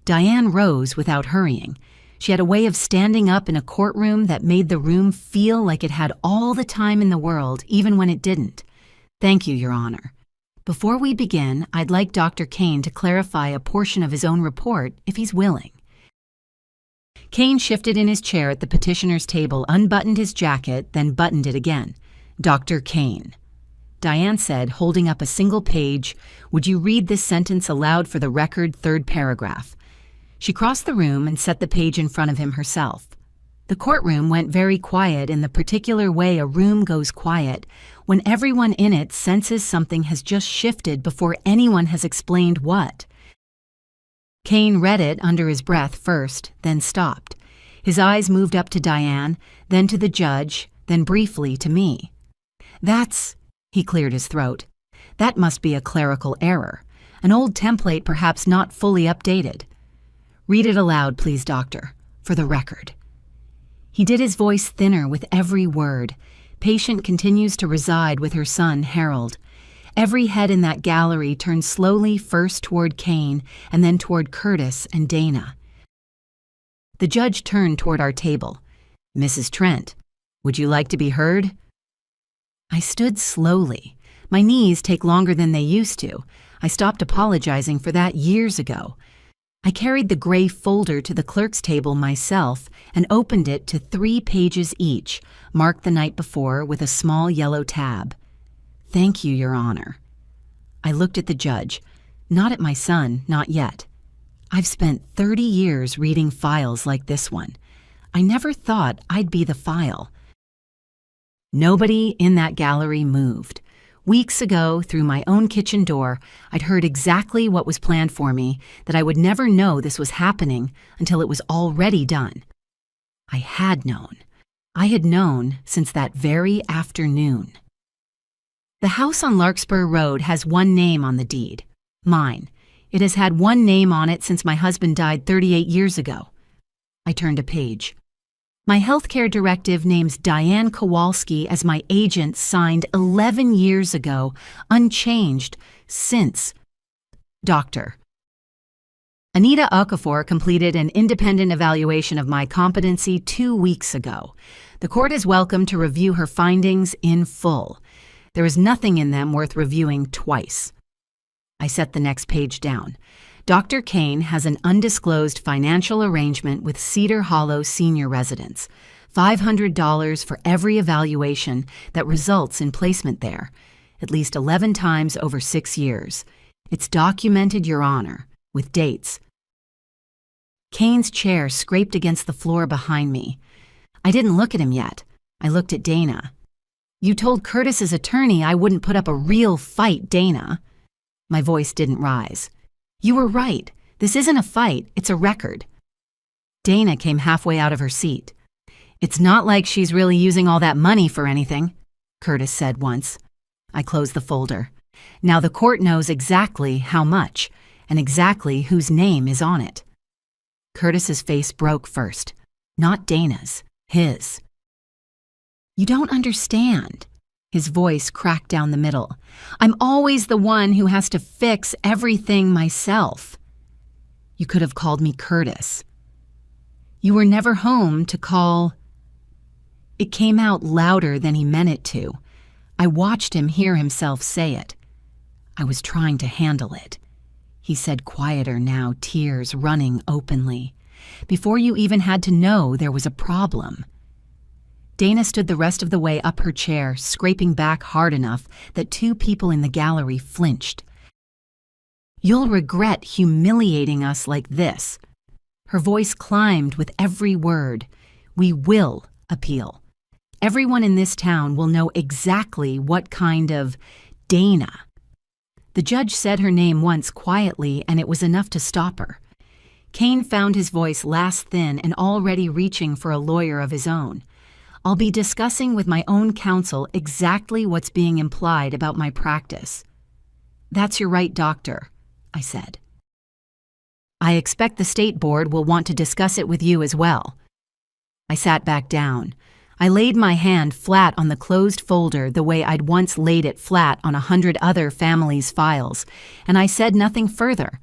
Diane rose without hurrying. She had a way of standing up in a courtroom that made the room feel like it had all the time in the world, even when it didn't. "Thank you, Your Honor. Before we begin, I'd like Dr. Kane to clarify a portion of his own report, if he's willing." Kane shifted in his chair at the petitioner's table, unbuttoned his jacket, then buttoned it again. "Dr. Kane," Diane said, holding up a single page, "would you read this sentence aloud for the record, 3rd paragraph?" She crossed the room and set the page in front of him herself. The courtroom went very quiet in the particular way a room goes quiet when everyone in it senses something has just shifted before anyone has explained what. Kane read it under his breath first, then stopped. His eyes moved up to Diane, then to the judge, then briefly to me. "That's," he cleared his throat, "that must be a clerical error, an old template perhaps not fully updated. Read it aloud, please, doctor, for the record." He did his voice thinner with every word. Patient continues to reside with her son, Harold. Every head in that gallery turned slowly first toward Kane and then toward Curtis and Dana. The judge turned toward our table. "Mrs. Trent, would you like to be heard?" I stood slowly. My knees take longer than they used to. I stopped apologizing for that years ago. I carried the gray folder to the clerk's table myself and opened it to 3 pages each, marked the night before with a small yellow tab. "Thank you, Your Honor." I looked at the judge, not at my son, not yet. I've spent 30 years reading files like this one. I never thought I'd be the file. Nobody in that gallery moved. Weeks ago, through my own kitchen door, I'd heard exactly what was planned for me, that I would never know this was happening until it was already done. I had known. I had known since that very afternoon. The house on Larkspur Road has one name on the deed. Mine. It has had one name on it since my husband died 38 years ago. I turned a page. My healthcare directive names Diane Kowalski as my agent, signed 11 years ago, unchanged since. Doctor. Anita Okafor completed an independent evaluation of my competency 2 weeks ago. The court is welcome to review her findings in full. There is nothing in them worth reviewing twice. I set the next page down. Dr. Kane has an undisclosed financial arrangement with Cedar Hollow Senior Residence, $500 for every evaluation that results in placement there, at least 11 times over 6 years. It's documented, Your Honor, with dates. Kane's chair scraped against the floor behind me. I didn't look at him yet. I looked at Dana. "You told Curtis's attorney I wouldn't put up a real fight, Dana." My voice didn't rise. You were right. This isn't a fight, it's a record. Dana came halfway out of her seat. It's not like she's really using all that money for anything, Curtis said once. I closed the folder. Now the court knows exactly how much, and exactly whose name is on it. Curtis's face broke first. Not Dana's, his. You don't understand. His voice cracked down the middle. I'm always the one who has to fix everything myself. You could have called me Curtis. You were never home to call. It came out louder than he meant it to. I watched him hear himself say it. I was trying to handle it. He said quieter now, tears running openly. Before you even had to know there was a problem. Dana stood the rest of the way up her chair, scraping back hard enough that two people in the gallery flinched. You'll regret humiliating us like this. Her voice climbed with every word. We will appeal. Everyone in this town will know exactly what kind of Dana. The judge said her name once quietly, and it was enough to stop her. Kane found his voice last thin and already reaching for a lawyer of his own. I'll be discussing with my own counsel exactly what's being implied about my practice. That's your right, doctor, I said. I expect the state board will want to discuss it with you as well. I sat back down. I laid my hand flat on the closed folder the way I'd once laid it flat on 100 other families' files, and I said nothing further.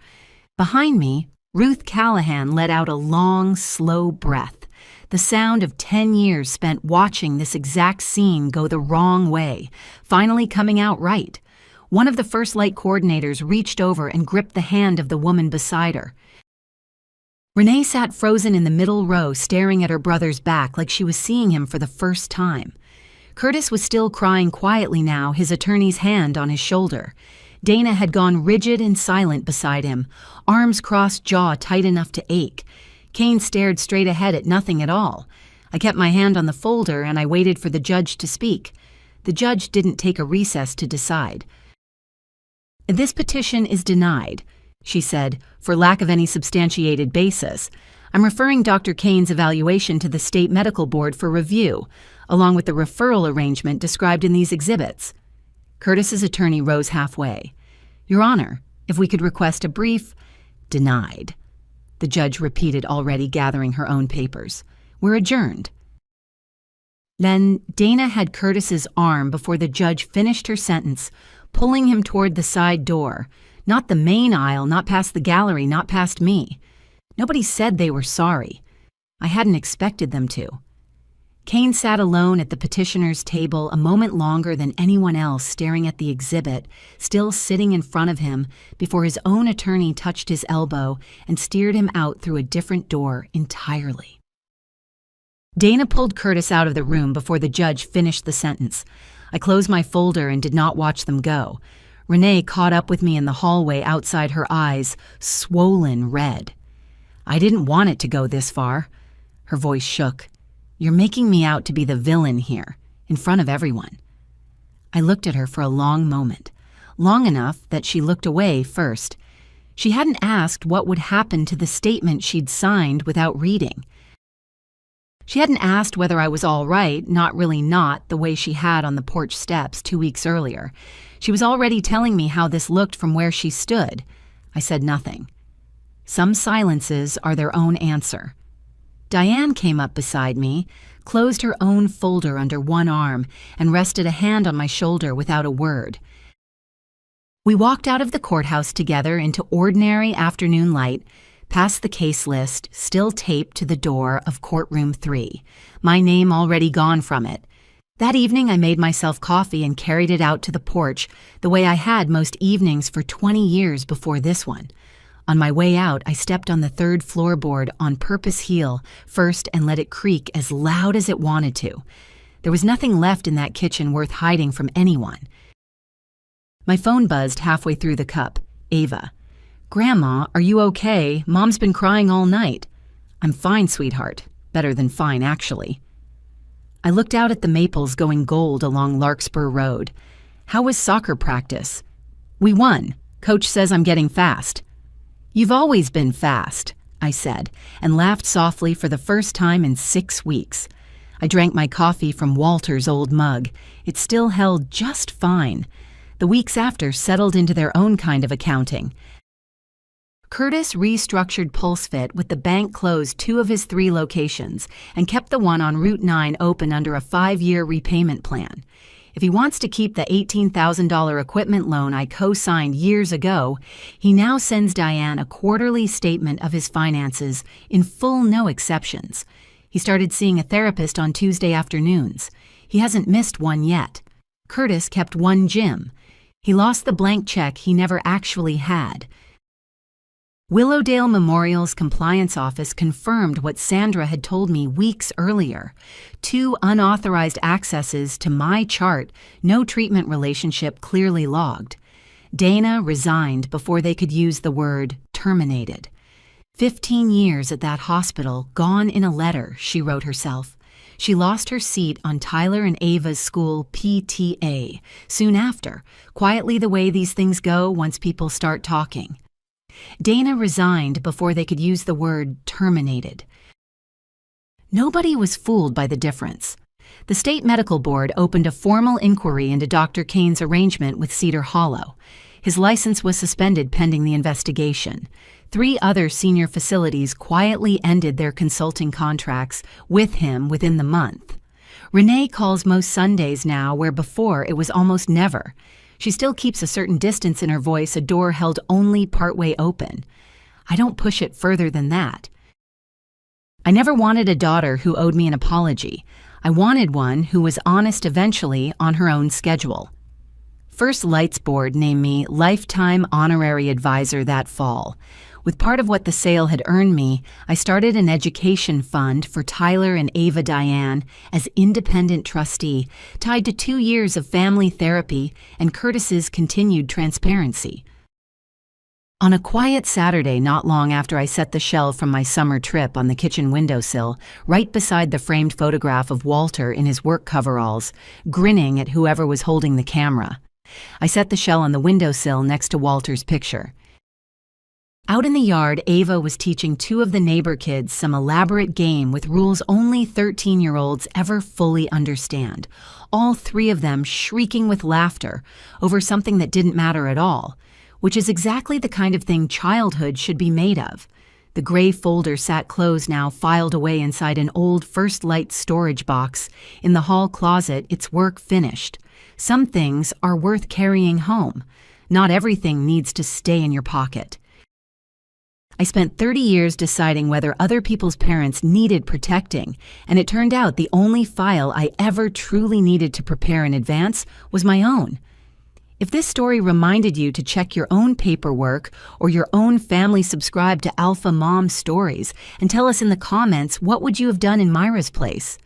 Behind me, Ruth Callahan let out a long, slow breath, the sound of 10 years spent watching this exact scene go the wrong way, finally coming out right. One of the First Light coordinators reached over and gripped the hand of the woman beside her. Renee sat frozen in the middle row, staring at her brother's back like she was seeing him for the first time. Curtis was still crying quietly now, his attorney's hand on his shoulder. Dana had gone rigid and silent beside him, arms crossed, jaw tight enough to ache. Kane stared straight ahead at nothing at all. I kept my hand on the folder and I waited for the judge to speak. The judge didn't take a recess to decide. This petition is denied, she said, for lack of any substantiated basis. I'm referring Dr. Kane's evaluation to the State Medical Board for review, along with the referral arrangement described in these exhibits. Curtis's attorney rose halfway. Your Honor, if we could request a brief. Denied. The judge repeated, already gathering her own papers. We're adjourned. Then Dana had Curtis's arm before the judge finished her sentence, pulling him toward the side door. Not the main aisle, not past the gallery, not past me. Nobody said they were sorry. I hadn't expected them to. Kane sat alone at the petitioner's table a moment longer than anyone else, staring at the exhibit, still sitting in front of him, before his own attorney touched his elbow and steered him out through a different door entirely. Dana pulled Curtis out of the room before the judge finished the sentence. I closed my folder and did not watch them go. Renee caught up with me in the hallway outside, her eyes swollen red. I didn't want it to go this far. Her voice shook. You're making me out to be the villain here, in front of everyone. I looked at her for a long moment, long enough that she looked away first. She hadn't asked what would happen to the statement she'd signed without reading. She hadn't asked whether I was all right, not really not, the way she had on the porch steps 2 weeks earlier. She was already telling me how this looked from where she stood. I said nothing. Some silences are their own answer. Diane came up beside me, closed her own folder under one arm, and rested a hand on my shoulder without a word. We walked out of the courthouse together into ordinary afternoon light, past the case list, still taped to the door of courtroom 3, my name already gone from it. That evening I made myself coffee and carried it out to the porch the way I had most evenings for 20 years before this one. On my way out, I stepped on the 3rd floorboard on purpose heel first and let it creak as loud as it wanted to. There was nothing left in that kitchen worth hiding from anyone. My phone buzzed halfway through the cup. Ava. Grandma, are you okay? Mom's been crying all night. I'm fine, sweetheart. Better than fine, actually. I looked out at the maples going gold along Larkspur Road. How was soccer practice? We won. Coach says I'm getting fast. "You've always been fast," I said, and laughed softly for the first time in 6 weeks. I drank my coffee from Walter's old mug. It still held just fine. The weeks after settled into their own kind of accounting. Curtis restructured PulseFit with the bank closed 2 of his 3 locations and kept the one on Route 9 open under a 5-year repayment plan. If he wants to keep the $18,000 equipment loan I co-signed years ago, he now sends Diane a quarterly statement of his finances in full, no exceptions. He started seeing a therapist on Tuesday afternoons. He hasn't missed one yet. Curtis kept one gym. He lost the blank check he never actually had. Willowdale Memorial's compliance office confirmed what Sandra had told me weeks earlier. 2 unauthorized accesses to my chart, no treatment relationship clearly logged. Dana resigned before they could use the word terminated. 15 years at that hospital, gone in a letter, she wrote herself. She lost her seat on Tyler and Ava's school PTA soon after, quietly the way these things go once people start talking. Dana resigned before they could use the word terminated. Nobody was fooled by the difference. The state medical board opened a formal inquiry into Dr. Kane's arrangement with Cedar Hollow. His license was suspended pending the investigation. 3 other senior facilities quietly ended their consulting contracts with him within the month. Renee calls most Sundays now where before it was almost never. She still keeps a certain distance in her voice, a door held only partway open. I don't push it further than that. I never wanted a daughter who owed me an apology. I wanted one who was honest eventually on her own schedule. First Lights Board named me Lifetime Honorary Advisor that fall. With part of what the sale had earned me, I started an education fund for Tyler and Ava Diane as independent trustee, tied to 2 years of family therapy and Curtis's continued transparency. On a quiet Saturday not long after I set the shell from my summer trip on the kitchen windowsill, right beside the framed photograph of Walter in his work coveralls, grinning at whoever was holding the camera, I set the shell on the windowsill next to Walter's picture. Out in the yard, Ava was teaching 2 of the neighbor kids some elaborate game with rules only 13-year-olds ever fully understand, all 3 of them shrieking with laughter over something that didn't matter at all, which is exactly the kind of thing childhood should be made of. The gray folder sat closed now, filed away inside an old First Light storage box in the hall closet, its work finished. Some things are worth carrying home. Not everything needs to stay in your pocket. I spent 30 years deciding whether other people's parents needed protecting, and it turned out the only file I ever truly needed to prepare in advance was my own. If this story reminded you to check your own paperwork or your own family subscribe to Alpha Mom Stories and tell us in the comments what would you have done in Myra's place.